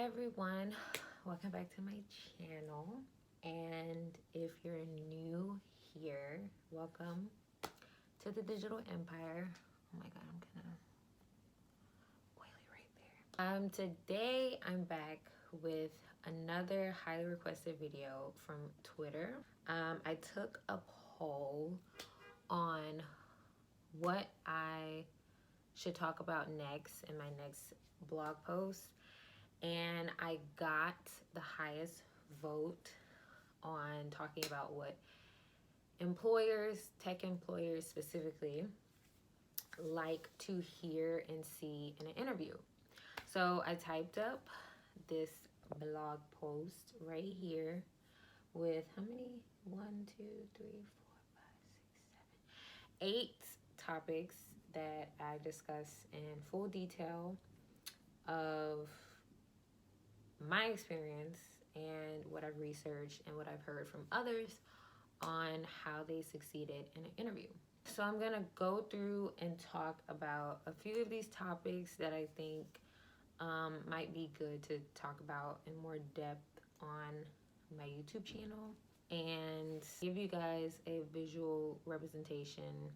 everyone, welcome back to my channel. And if you're new here, welcome to the Digital Empire. Oh my god, I'm kind of oily right there. Today I'm back with another highly requested video from Twitter. I took a poll on what I should talk about next in my next blog post, and I got the highest vote on talking about what employers, tech employers specifically, like to hear and see in an interview. So I typed up this blog post right here with how many? 1, 2, 3, 4, 5, 6, 7, 8 topics that I discuss in full detail of my experience and what I've researched and what I've heard from others on how they succeeded in an interview. So I'm gonna go through and talk about a few of these topics that I think might be good to talk about in more depth on my YouTube channel and give you guys a visual representation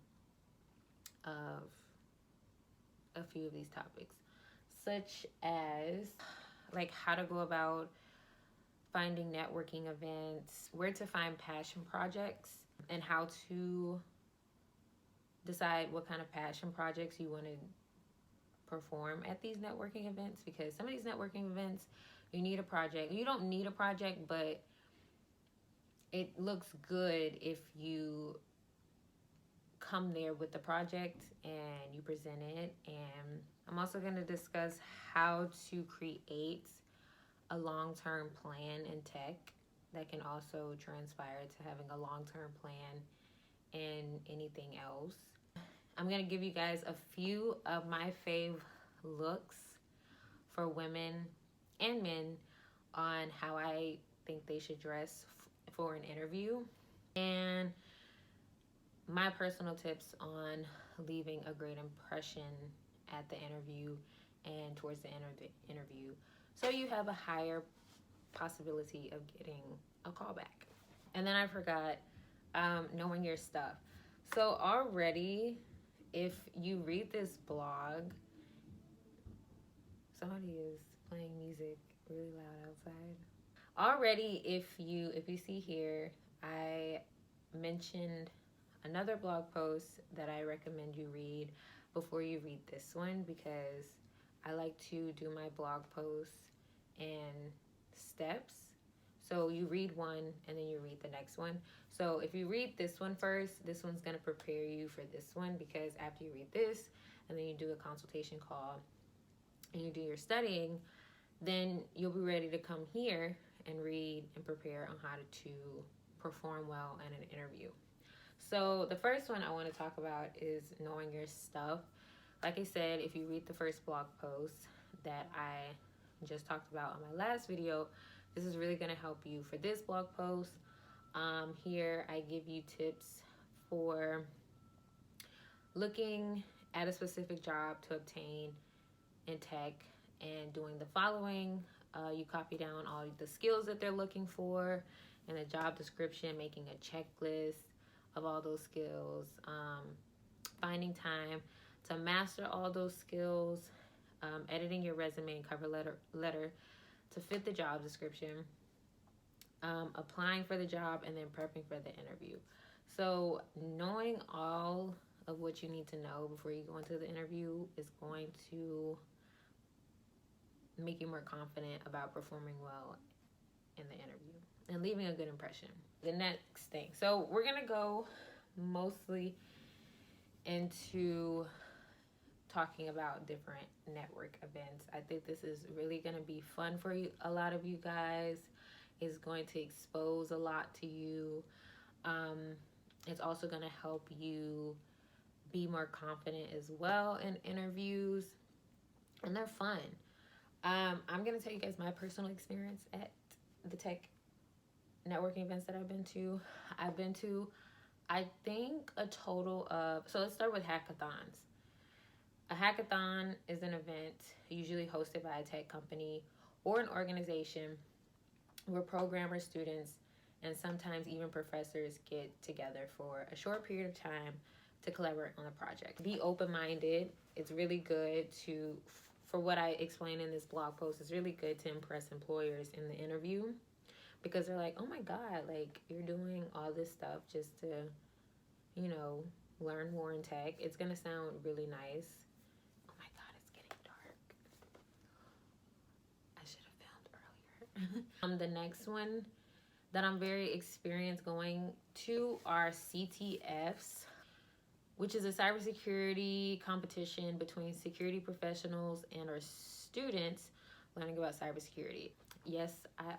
of a few of these topics, such as like how to go about finding networking events, where to find passion projects, and how to decide what kind of passion projects you want to perform at these networking events, because some of these networking events you need a project. You don't need a project, but it looks good if you come there with the project and you present it. And I'm also going to discuss how to create a long-term plan in tech that can also transpire to having a long-term plan in anything else. I'm going to give you guys a few of my fave looks for women and men on how I think they should dress for an interview, and my personal tips on leaving a great impression at the interview and towards the end of the interview, so you have a higher possibility of getting a callback. And then I forgot knowing your stuff. So already, if you read this blog, somebody is playing music really loud outside. Already, if you see here, I mentioned another blog post that I recommend you read before you read this one, because I like to do my blog posts in steps. So you read one and then you read the next one. So if you read this one first, this one's going to prepare you for this one, because after you read this and then you do a consultation call and you do your studying, then you'll be ready to come here and read and prepare on how to perform well in an interview. So the first one I want to talk about is knowing your stuff. Like I said, if you read the first blog post that I just talked about on my last video, this is really going to help you for this blog post. Here I give you tips for looking at a specific job to obtain in tech and doing the following. You copy down all the skills that they're looking for in a job description, making a checklist of all those skills, finding time to master all those skills, editing your resume and cover letter to fit the job description, applying for the job, and then prepping for the interview. So knowing all of what you need to know before you go into the interview is going to make you more confident about performing well in the interview and leaving a good impression. The next thing, so we're gonna go mostly into talking about different network events. I think this is really gonna be fun for you. A lot of you guys. Is going to expose a lot to you. It's also gonna help you be more confident as well in interviews, and they're fun. I'm gonna tell you guys my personal experience at the tech networking events that I've been to. I think a total of, so let's start with hackathons. A hackathon is an event usually hosted by a tech company or an organization where programmers, students, and sometimes even professors get together for a short period of time to collaborate on a project. Be open-minded. It's really good to, for what I explained in this blog post, it's really good to impress employers in the interview, because they're like, oh my God, like, you're doing all this stuff just to, you know, learn more in tech. It's going to sound really nice. Oh my God, it's getting dark. I should have filmed earlier. The next one that I'm very experienced going to are CTFs, which is a cybersecurity competition between security professionals and our students learning about cybersecurity. Yes, I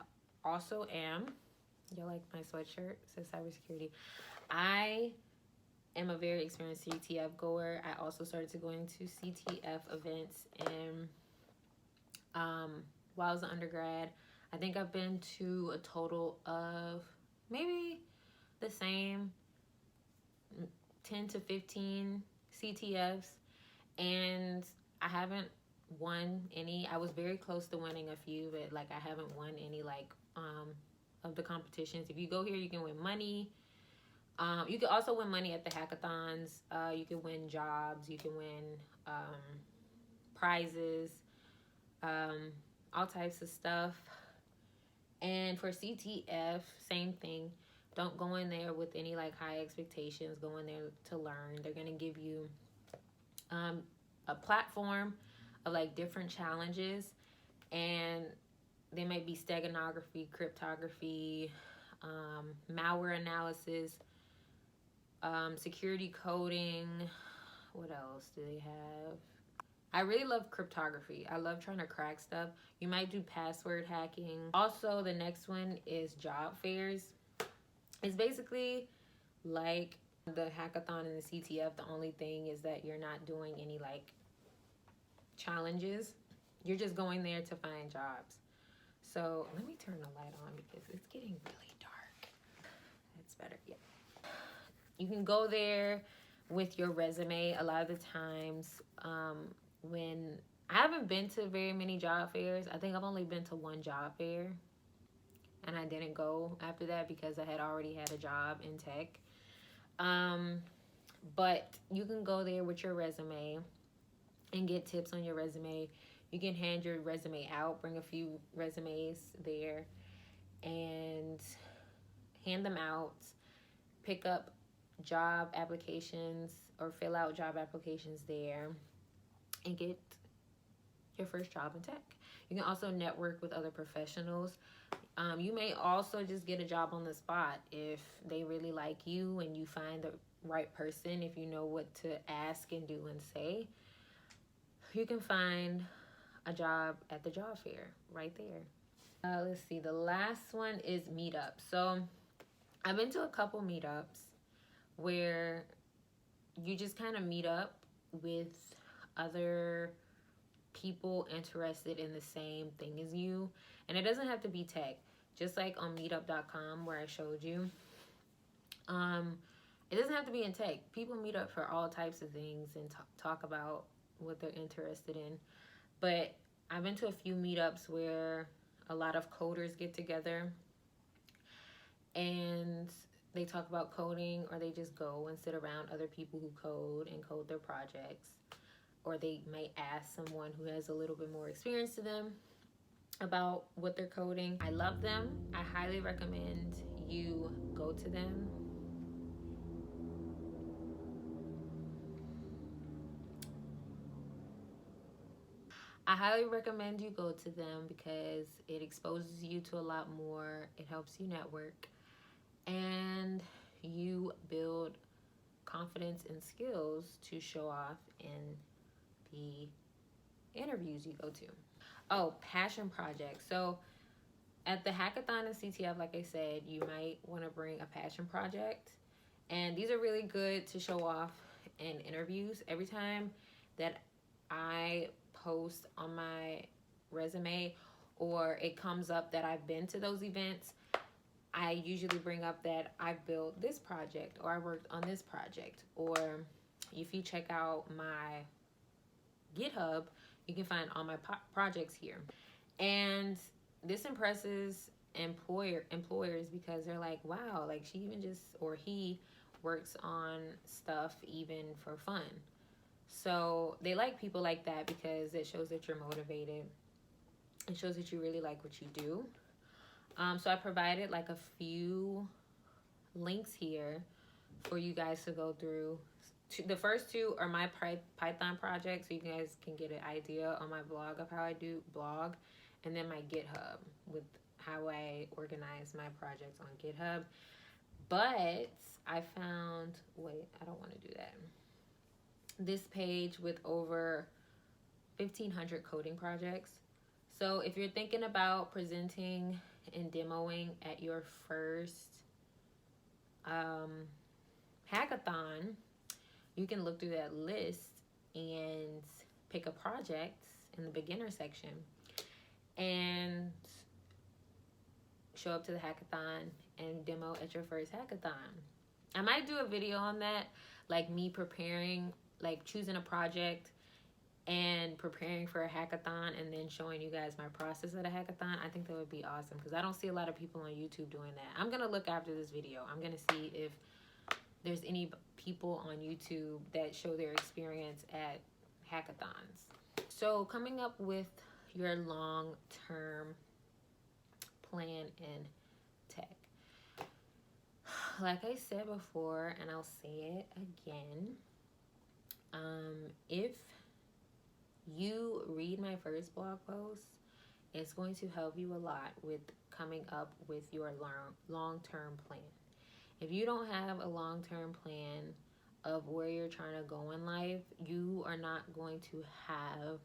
also am. Y'all like my sweatshirt? It says cybersecurity. I am a very experienced CTF goer. I also started to go into CTF events, and while I was an undergrad, I think I've been to a total of maybe the same 10 to 15 CTFs, and I haven't won any. I was very close to winning a few, but like I haven't won any of the competitions. If you go here, you can win money. You can also win money at the hackathons. You can win jobs. You can win prizes, all types of stuff. And for CTF, same thing. Don't go in there with any like high expectations. Go in there to learn. They're gonna give you a platform of like different challenges, and they might be steganography, cryptography, malware analysis, security coding. What else do they have? I really love cryptography. I love trying to crack stuff. You might do password hacking. Also, the next one is job fairs. It's basically like the hackathon and the CTF. The only thing is that you're not doing any like challenges. You're just going there to find jobs. So let me turn the light on because it's getting really dark. That's better. Yeah. You can go there with your resume. A lot of the times, when I haven't been to very many job fairs. I think I've only been to one job fair, and I didn't go after that because I had already had a job in tech. But you can go there with your resume and get tips on your resume. You can hand your resume out, bring a few resumes there and hand them out, pick up job applications or fill out job applications there, and get your first job in tech. You can also network with other professionals. You may also just get a job on the spot if they really like you and you find the right person. If you know what to ask and do and say, you can find a job at the job fair right there. Let's see. The last one is meetups. So I've been to a couple meetups where you just kind of meet up with other people interested in the same thing as you. And it doesn't have to be tech. Just like on meetup.com where I showed you. It doesn't have to be in tech. People meet up for all types of things and talk about what they're interested in. But I've been to a few meetups where a lot of coders get together and they talk about coding, or they just go and sit around other people who code and code their projects. Or they might ask someone who has a little bit more experience to them about what they're coding. I love them. I highly recommend you go to them. I highly recommend you go to them because it exposes you to a lot more. It helps you network, and you build confidence and skills to show off in the interviews you go to. Oh, passion projects. So at the hackathon and CTF, like I said, you might want to bring a passion project. And these are really good to show off in interviews. Every time that I post on my resume or it comes up that I've been to those events, I usually bring up that I built this project or I worked on this project. Or if you check out my GitHub, you can find all my projects here. And this impresses employers because they're like, wow, like she even just, or he works on stuff even for fun. So they like people like that because it shows that you're motivated. It shows that you really like what you do. So I provided like a few links here for you guys to go through. The first two are my Python project, so you guys can get an idea on my blog of how I do blog, and then my GitHub with how I organize my projects on GitHub. But I found, wait, I don't want to do that. This page with over 1,500 coding projects. So if you're thinking about presenting and demoing at your first hackathon, you can look through that list and pick a project in the beginner section and show up to the hackathon and demo at your first hackathon. I might do a video on that, like me preparing, like choosing a project and preparing for a hackathon and then showing you guys my process at a hackathon. I think that would be awesome because I don't see a lot of people on YouTube doing that. I'm going to look after this video. I'm going to see if there's any people on YouTube that show their experience at hackathons. So coming up with your long-term plan in tech. Like I said before, and I'll say it again, if you read my first blog post, it's going to help you a lot with coming up with your long-term plan. If you don't have a long-term plan of where you're trying to go in life, you are not going to have,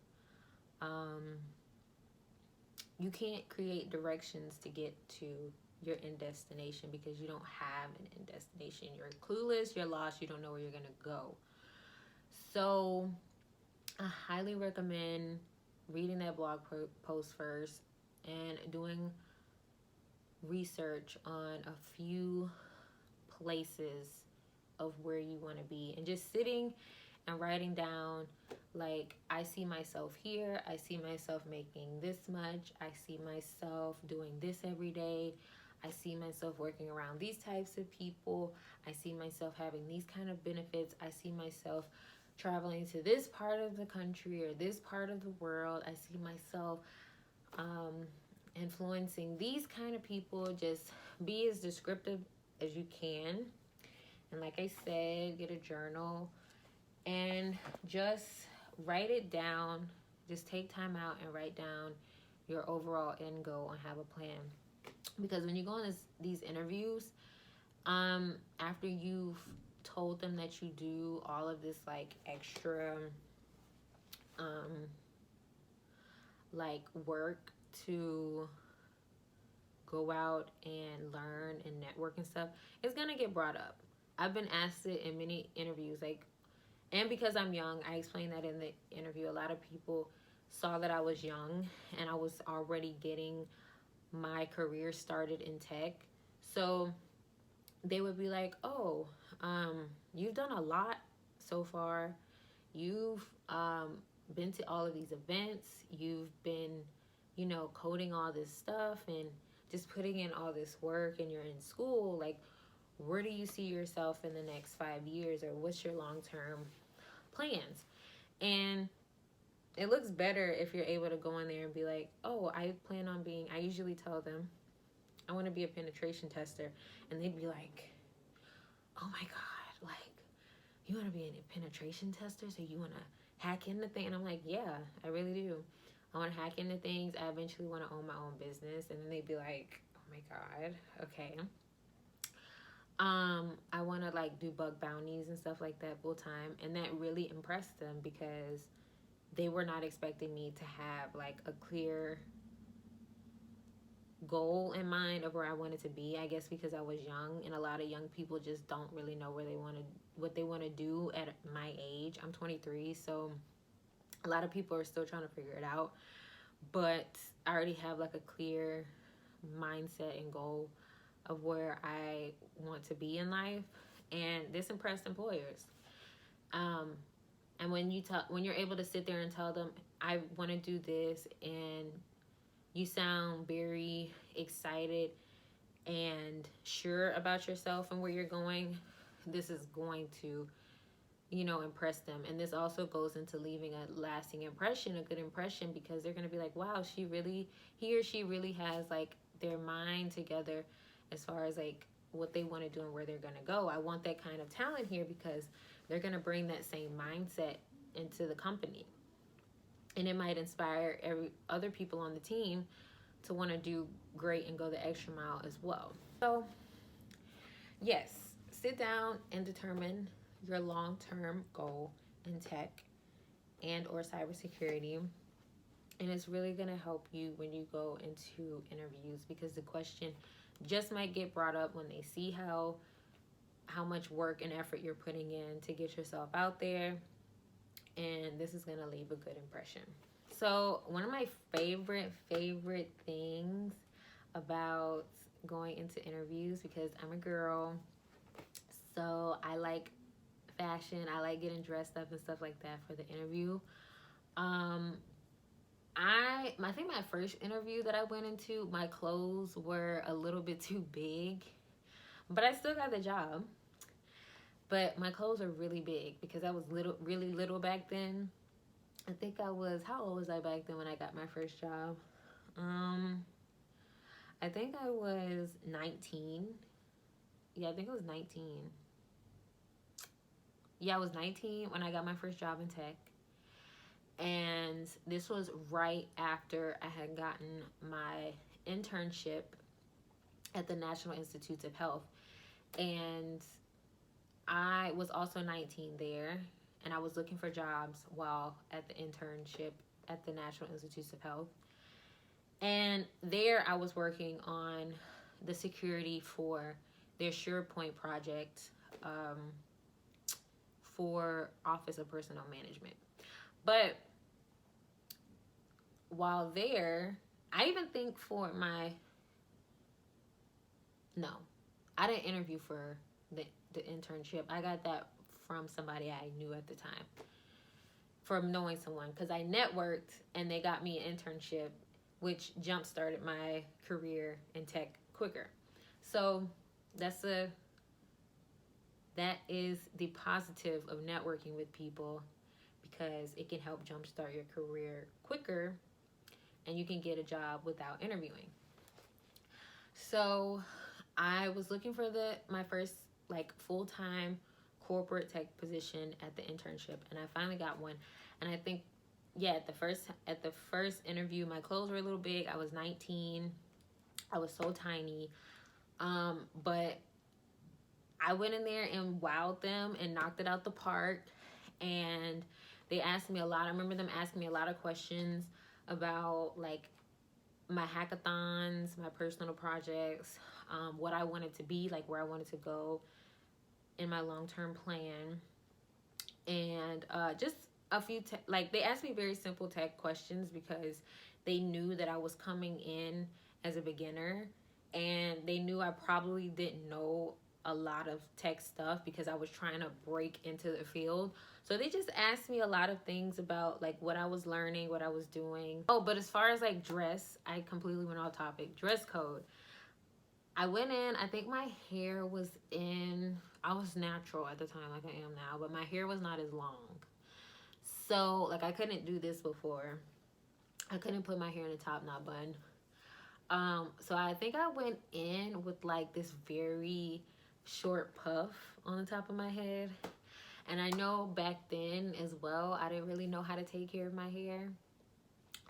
you can't create directions to get to your end destination because you don't have an end destination. You're clueless, you're lost, you don't know where you're going to go. So I highly recommend reading that blog post first and doing research on a few places of where you want to be and just sitting and writing down, like, I see myself here, I see myself making this much, I see myself doing this every day, I see myself working around these types of people, I see myself having these kind of benefits, I see myself traveling to this part of the country or this part of the world, I see myself influencing these kind of people. Just be as descriptive as you can. And like I said, get a journal and just write it down. Just take time out and write down your overall end goal and have a plan. Because when you go on these interviews, after you've told them that you do all of this like extra like work to go out and learn and network and stuff, it's gonna get brought up. I've been asked it in many interviews, like, and because I'm young, I explained that in the interview. A lot of people saw that I was young and I was already getting my career started in tech. So they would be like, oh, you've done a lot so far. You've been to all of these events. You've been, coding all this stuff and just putting in all this work, and you're in school. Like, where do you see yourself in the next 5 years, or what's your long-term plans? And it looks better if you're able to go in there and be like, oh, I usually tell them, I want to be a penetration tester. And they'd be like, oh my God, like, you want to be a penetration tester? So you want to hack into things? And I'm like, yeah, I really do. I want to hack into things. I eventually want to own my own business. And then they'd be like, oh my God, okay. I want to like do bug bounties and stuff like that full time. And that really impressed them because they were not expecting me to have like a clear goal in mind of where I wanted to be. I guess because I was young, and a lot of young people just don't really know what they want to do at my age. I'm 23, so a lot of people are still trying to figure it out. But I already have like a clear mindset and goal of where I want to be in life, and this impressed employers. And when you're able to sit there and tell them, I want to do this, and you sound very excited and sure about yourself and where you're going, this is going to, you know, impress them. And this also goes into leaving a lasting impression, a good impression, because they're going to be like, wow, he or she really has like their mind together as far as like what they want to do and where they're going to go. I want that kind of talent here, because they're going to bring that same mindset into the company. And it might inspire other people on the team to want to do great and go the extra mile as well. So yes, sit down and determine your long-term goal in tech and or cybersecurity. And it's really going to help you when you go into interviews, because the question just might get brought up when they see how much work and effort you're putting in to get yourself out there. And this is going to leave a good impression. So one of my favorite things about going into interviews, because I'm a girl, so I like fashion, I like getting dressed up and stuff like that for the interview. I think my first interview that I went into, my clothes were a little bit too big, but I still got the job. But my clothes are really big because I was really little back then. I think how old was I back then when I got my first job? I think I was 19. Yeah, I think I was 19. Yeah, I was 19 when I got my first job in tech. And this was right after I had gotten my internship at the National Institutes of Health. And I was also 19 there, and I was looking for jobs while at the internship at the National Institutes of Health. And there I was working on the security for their SurePoint project for Office of Personnel Management. But while there, I even think I didn't interview for the internship. I got that from somebody I knew at the time, from knowing someone, because I networked and they got me an internship, which jump started my career in tech quicker. So that is the positive of networking with people, because it can help jumpstart your career quicker and you can get a job without interviewing. So I was looking for my first full-time corporate tech position at the internship, and I finally got one. And I think at the first interview, my clothes were a little big. I was 19. I was so tiny. But I went in there and wowed them and knocked it out the park. And they asked me a lot. I remember them asking me a lot of questions about my hackathons, my personal projects, what I wanted to be, where I wanted to go in my long-term plan. And just a few they asked me very simple tech questions, because they knew that I was coming in as a beginner, and they knew I probably didn't know a lot of tech stuff because I was trying to break into the field. So they just asked me a lot of things about what I was learning, what I was doing. Oh, but as far as dress, I completely went off topic. Dress code. I went in, I think my hair was I was natural at the time like I am now, but my hair was not as long. So I couldn't do this before. I couldn't put my hair in a top knot bun. So I think I went in with this very short puff on the top of my head. And I know back then as well, I didn't really know how to take care of my hair.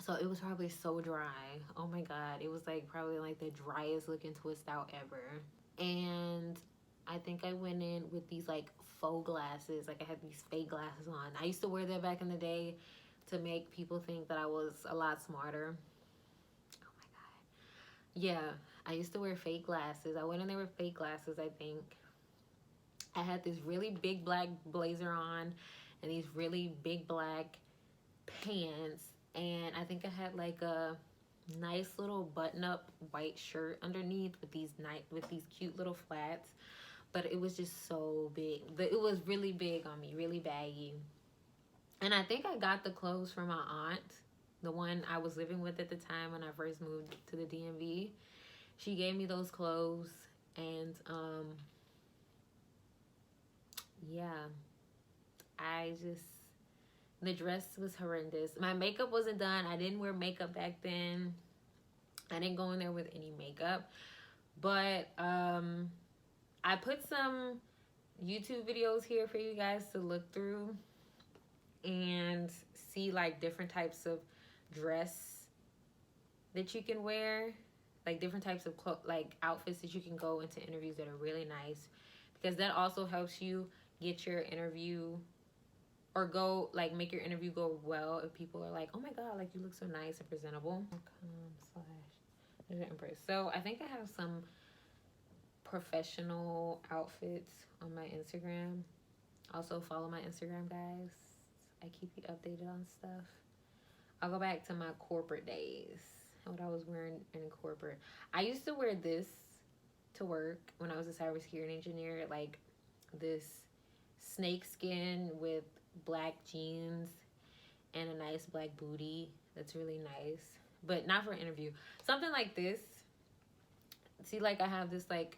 So it was probably so dry. Oh my God. It was probably the driest looking twist out ever. And I think I went in with these faux glasses. I had these fake glasses on. I used to wear that back in the day to make people think that I was a lot smarter. Oh my God. Yeah, I used to wear fake glasses. I went in there with fake glasses, I think. I had this really big black blazer on and these really big black pants. And I think I had a nice little button-up white shirt underneath with these cute little flats. But it was just so big. It was really big on me, really baggy. And I think I got the clothes from my aunt. the one I was living with at the time when I first moved to the DMV. She gave me those clothes, and yeah, the dress was horrendous. My makeup wasn't done. I didn't wear makeup back then. I didn't go in there with any makeup. But I put some YouTube videos here for you guys to look through and see like different types of dress that you can wear, like different types of like outfits that you can go into interviews that are really nice, because that also helps you get your interview or go like make your interview go well if people are like, oh my god, like you look so nice and presentable. Empress. So I think I have some professional outfits on my Instagram. Also follow my Instagram, guys. I keep you updated on stuff. I'll go back to my corporate days, what I was wearing in corporate. I used to wear this to work when I was a cybersecurity engineer, like this snake skin with black jeans and a nice black booty. That's really nice, but not for an interview. Something like this. See, like I have this like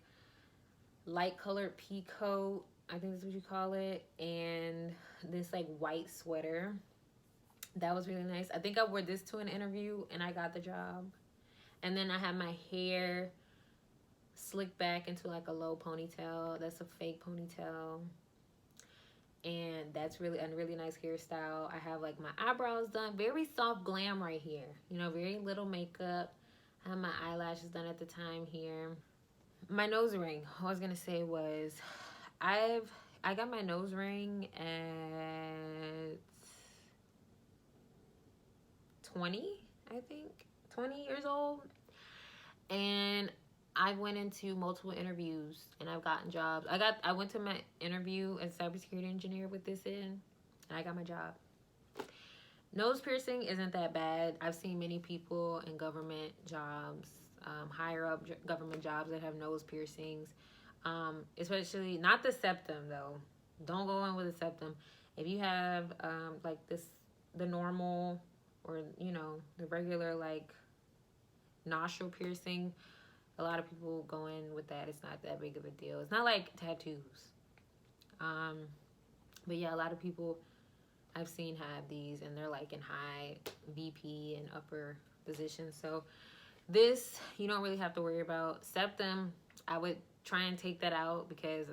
light colored pea coat, I think that's what you call it, and this like white sweater. That was really nice. I think I wore this to an interview and I got the job. And then I had my hair slicked back into like a low ponytail. That's a fake ponytail. And that's really a really nice hairstyle. I have like my eyebrows done. Very soft glam right here. You know, very little makeup. I have my eyelashes done at the time here. My nose ring. What I was gonna say was I got my nose ring at 20, I think. 20 years old. And I went into multiple interviews and I've gotten jobs. I went to my interview as a cybersecurity engineer with this in, and I got my job. Nose piercing isn't that bad. I've seen many people in government jobs, higher up government jobs that have nose piercings. Especially, not the septum though. Don't go in with a septum. If you have like the normal or, you know, the regular like nostril piercing, a lot of people go in with that. It's not that big of a deal. It's not like tattoos. But yeah, a lot of people I've seen have these, and they're like in high VP and upper positions. So this, you don't really have to worry about. Septum, I would try and take that out because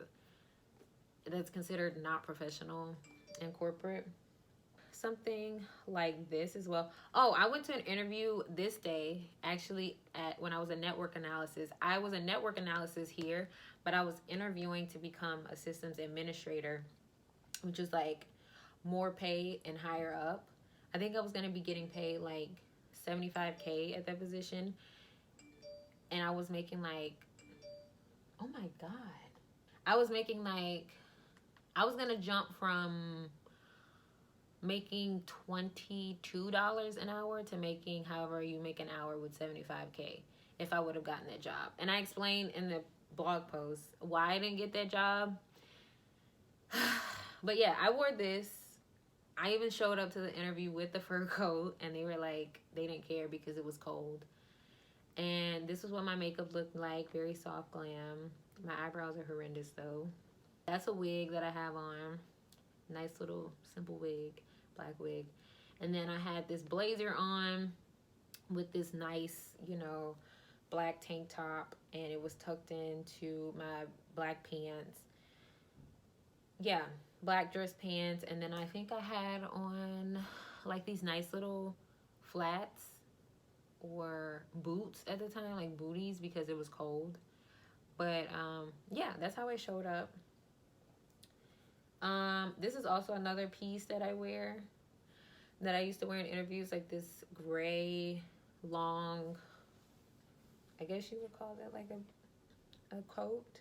that's considered not professional in corporate. Something like this as well. Oh, I went to an interview this day, actually, when I was a network analysis. I was a network analysis here, but I was interviewing to become a systems administrator, which is like more pay and higher up. I think I was going to be getting paid like $75K at that position, and I was making like, oh my god, I was making like, I was going to jump from making $22 an hour to making however you make an hour with $75K if I would have gotten that job. And I explained in the blog post why I didn't get that job. But yeah, I wore this. I even showed up to the interview with the fur coat, and they were like, they didn't care because it was cold. And this was what my makeup looked like, very soft glam. My eyebrows are horrendous though. That's a wig that I have on. Nice little simple wig, black wig. And then I had this blazer on with this nice, you know, black tank top, and it was tucked into my black pants. Yeah, black dress pants. And then I think I had on like these nice little flats or boots at the time, like booties, because it was cold. But yeah, that's how I showed up. This is also another piece that I wear, that I used to wear in interviews, like this gray, long, I guess you would call that like a coat.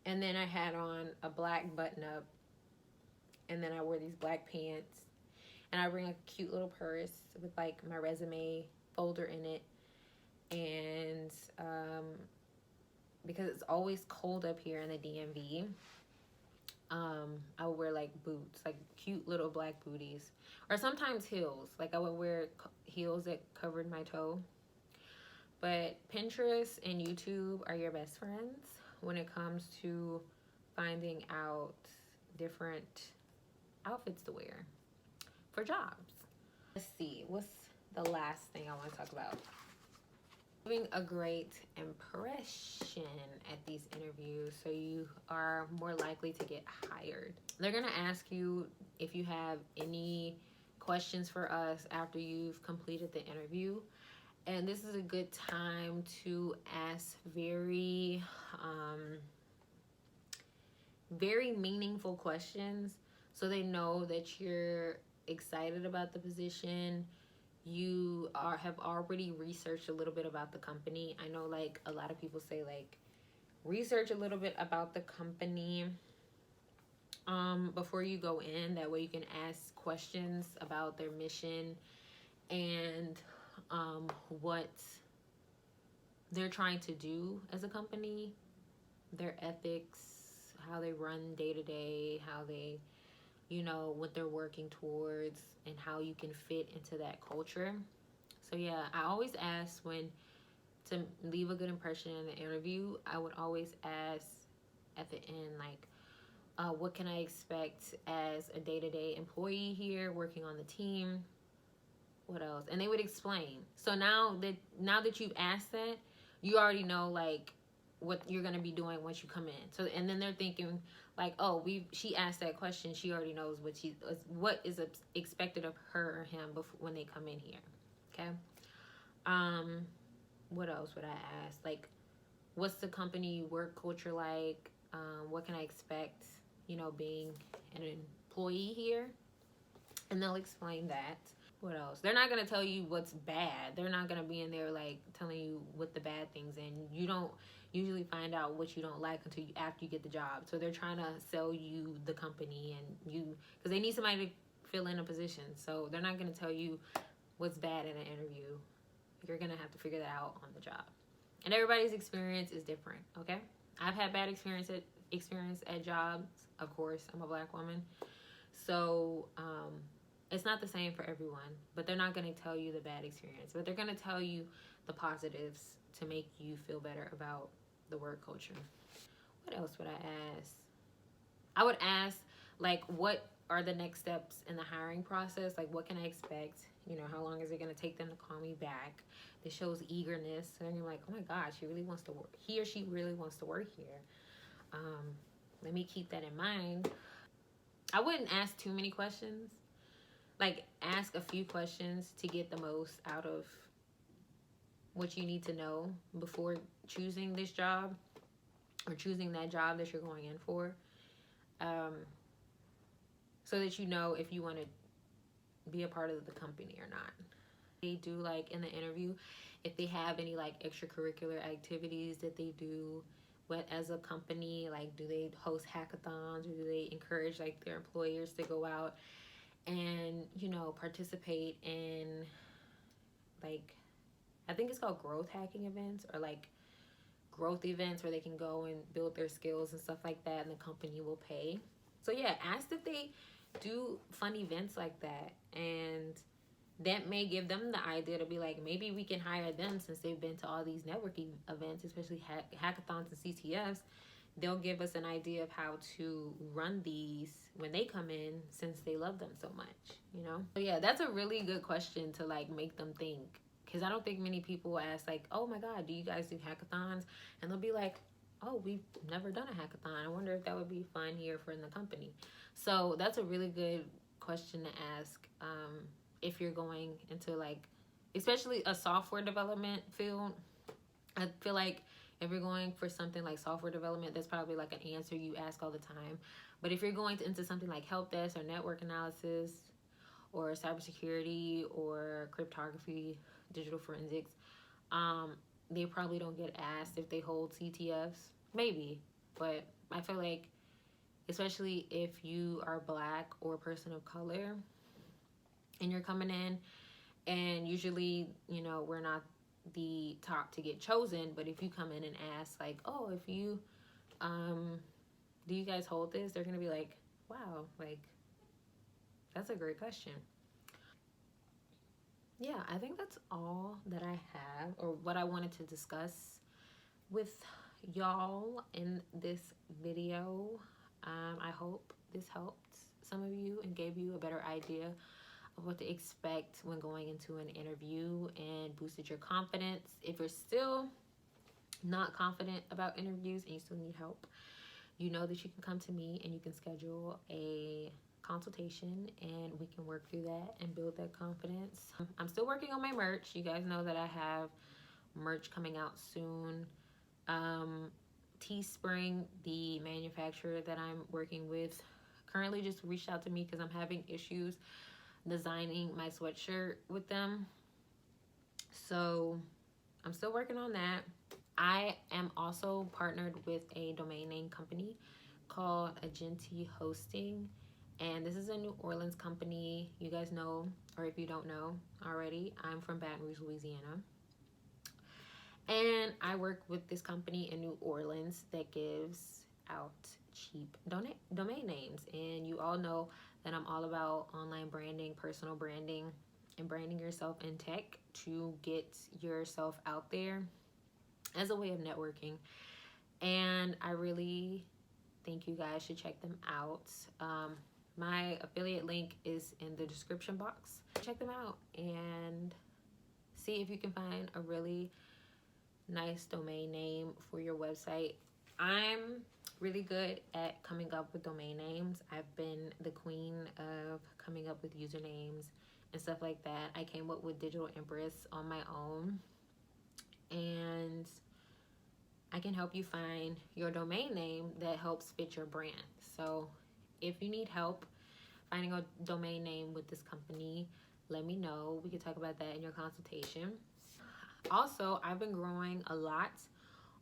And then I had on a black button-up, and then I wore these black pants, and I bring a cute little purse with like my resume folder in it. And because it's always cold up here in the DMV, I would wear like boots, like cute little black booties, or sometimes heels. Like I would wear heels that covered my toe. But Pinterest and YouTube are your best friends when it comes to finding out different outfits to wear for jobs. Let's see, what's the last thing I want to talk about? Giving a great impression at these interviews so you are more likely to get hired. They're going to ask you if you have any questions for us after you've completed the interview. And this is a good time to ask very meaningful questions so they know that you're excited about the position. You have already researched a little bit about the company. I know like a lot of people say like research a little bit about the company before you go in. That way you can ask questions about their mission and what they're trying to do as a company, their ethics, how they run day to day, how they, you know, what they're working towards, and how you can fit into that culture. So yeah, I always ask when to leave a good impression in the interview. I would always ask at the end, like, what can I expect as a day-to-day employee here working on the team? What else? And they would explain. So now that you've asked that, you already know like what you're gonna be doing once you come in. So and then they're thinking like, oh, she asked that question. She already knows what is expected of her or him before when they come in here. Okay. What else would I ask? Like, what's the company work culture like? What can I expect? You know, being an employee here, and they'll explain that. What else? They're not going to tell you what's bad. They're not going to be in there like telling you what the bad things, and you don't usually find out what you don't like until after you get the job. So they're trying to sell you the company, and you, because they need somebody to fill in a position. So they're not going to tell you what's bad in an interview. You're going to have to figure that out on the job. And everybody's experience is different, okay? I've had bad experience at jobs. Of course, I'm a black woman. So, it's not the same for everyone, but they're not going to tell you the bad experience, but they're going to tell you the positives to make you feel better about the work culture. What else would I ask? I would ask, like, what are the next steps in the hiring process? Like, what can I expect? You know, how long is it going to take them to call me back? This shows eagerness. And you're like, oh my God, she really wants to work. He or she really wants to work here. Let me keep that in mind. I wouldn't ask too many questions. Like, ask a few questions to get the most out of what you need to know before choosing this job or choosing that job that you're going in for. So that you know if you want to be a part of the company or not. They do, like, in the interview, if they have any, like, extracurricular activities that they do as a company. Like, do they host hackathons, or do they encourage, like, their employers to go out and, you know, participate in, like, I think it's called growth hacking events, or like growth events where they can go and build their skills and stuff like that, and the company will pay. So yeah, ask if they do fun events like that, and that may give them the idea to be like, maybe we can hire them since they've been to all these networking events, especially hackathons and CTFs. They'll give us an idea of how to run these when they come in, since they love them so much, you know? So yeah, that's a really good question to, like, make them think. Because I don't think many people ask, like, oh my God, do you guys do hackathons? And they'll be like, oh, we've never done a hackathon. I wonder if that would be fun here for in the company. So that's a really good question to ask if you're going into, like, especially a software development field. I feel like if you're going for something like software development, that's probably like an answer you ask all the time. But if you're going into something like help desk or network analysis or cybersecurity or cryptography, digital forensics, they probably don't get asked if they hold CTFs. Maybe. But I feel like, especially if you are black or a person of color and you're coming in, and usually, you know, we're not the top to get chosen, but if you come in and ask, like, oh, if you do you guys hold this? They're gonna be like, wow, like, that's a great question. Yeah, I think that's all that I have, or what I wanted to discuss with y'all in this video. I hope this helped some of you and gave you a better idea of what to expect when going into an interview and boosted your confidence. If you're still not confident about interviews and you still need help, you know that you can come to me and you can schedule a consultation and we can work through that and build that confidence. I'm still working on my merch. You guys know that I have merch coming out soon. Teespring, the manufacturer that I'm working with, currently just reached out to me because I'm having issues designing my sweatshirt with them. So I'm still working on that. I am also partnered with a domain name company called Aginti Hosting. And this is a New Orleans company. You guys know, or if you don't know already, I'm from Baton Rouge, Louisiana. And I work with this company in New Orleans that gives out cheap domain names. And you all know that I'm all about online branding, personal branding, and branding yourself in tech to get yourself out there as a way of networking. And I really think you guys should check them out. My affiliate link is in the description box. Check them out and see if you can find a really nice domain name for your website. I'm really good at coming up with domain names. I've been the queen of coming up with usernames and stuff like that. I came up with DigitalEmpress on my own, and I can help you find your domain name that helps fit your brand. So if you need help finding a domain name with this company, let me know. We can talk about that in your consultation. Also, I've been growing a lot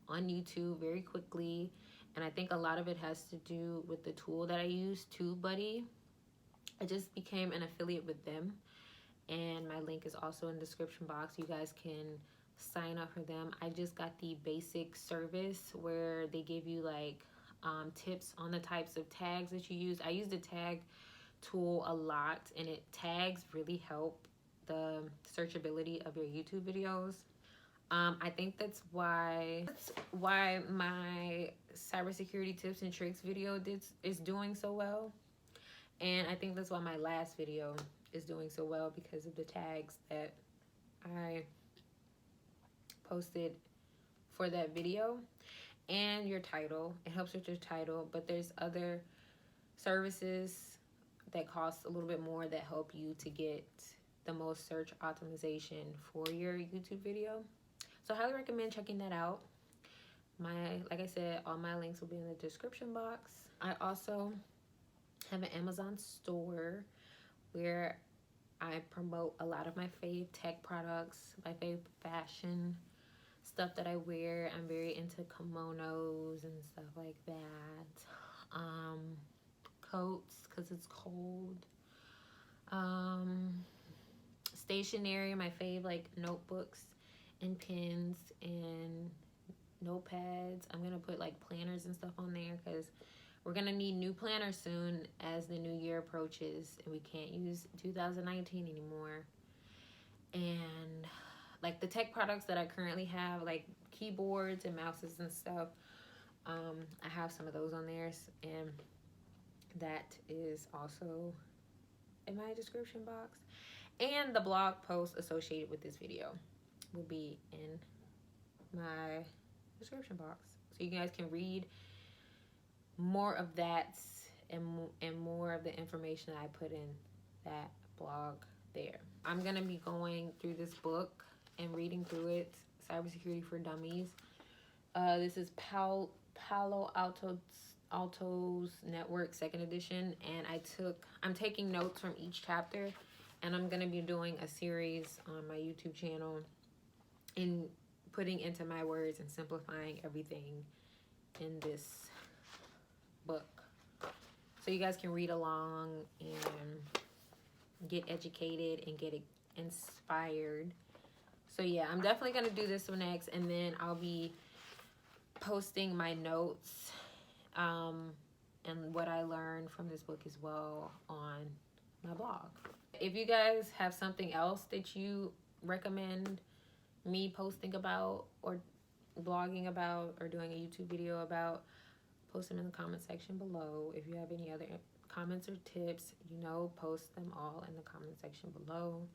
on YouTube very quickly, and I think a lot of it has to do with the tool that I use, Tubebuddy. I just became an affiliate with them, and my link is also in the description box. You guys can sign up for them. I just got the basic service where they give you like tips on the types of tags that you use. I use the tag tool a lot, and tags really help the searchability of your YouTube videos. I think that's why my cybersecurity tips and tricks video is doing so well. And I think that's why my last video is doing so well, because of the tags that I posted for that video. And your title, it helps with your title, but there's other services that cost a little bit more that help you to get the most search optimization for your YouTube video. So I highly recommend checking that out. Like I said, all my links will be in the description box. I also have an Amazon store where I promote a lot of my fave tech products, my fave fashion stuff that I wear. I'm very into kimonos and stuff like that. Coats, because it's cold. Stationery, my fave, like notebooks and pens and notepads. I'm gonna put like planners and stuff on there because we're gonna need new planners soon as the new year approaches, and we can't use 2019 anymore. And like the tech products that I currently have, like keyboards and mouses and stuff, I have some of those on there, and that is also in my description box. And the blog post associated with this video will be in my description box, so you guys can read more of that and more of the information that I put in that blog there. I'm gonna be going through this book and reading through it, Cybersecurity for Dummies. This is Palo Alto's Network 2nd edition, and I'm taking notes from each chapter, and I'm gonna be doing a series on my YouTube channel and putting into my words and simplifying everything in this book, so you guys can read along and get educated and get inspired. So yeah, I'm definitely gonna do this one next, and then I'll be posting my notes and what I learned from this book as well on my blog. If you guys have something else that you recommend me posting about or blogging about or doing a YouTube video about, post them in the comment section below. If you have any other comments or tips, post them all in the comment section below.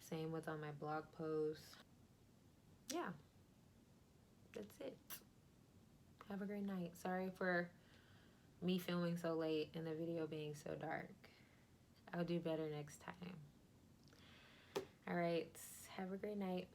Same with on my blog posts. Yeah, that's it. Have a great night. Sorry for me filming so late and the video being so dark. I'll do better next time. All right, have a great night.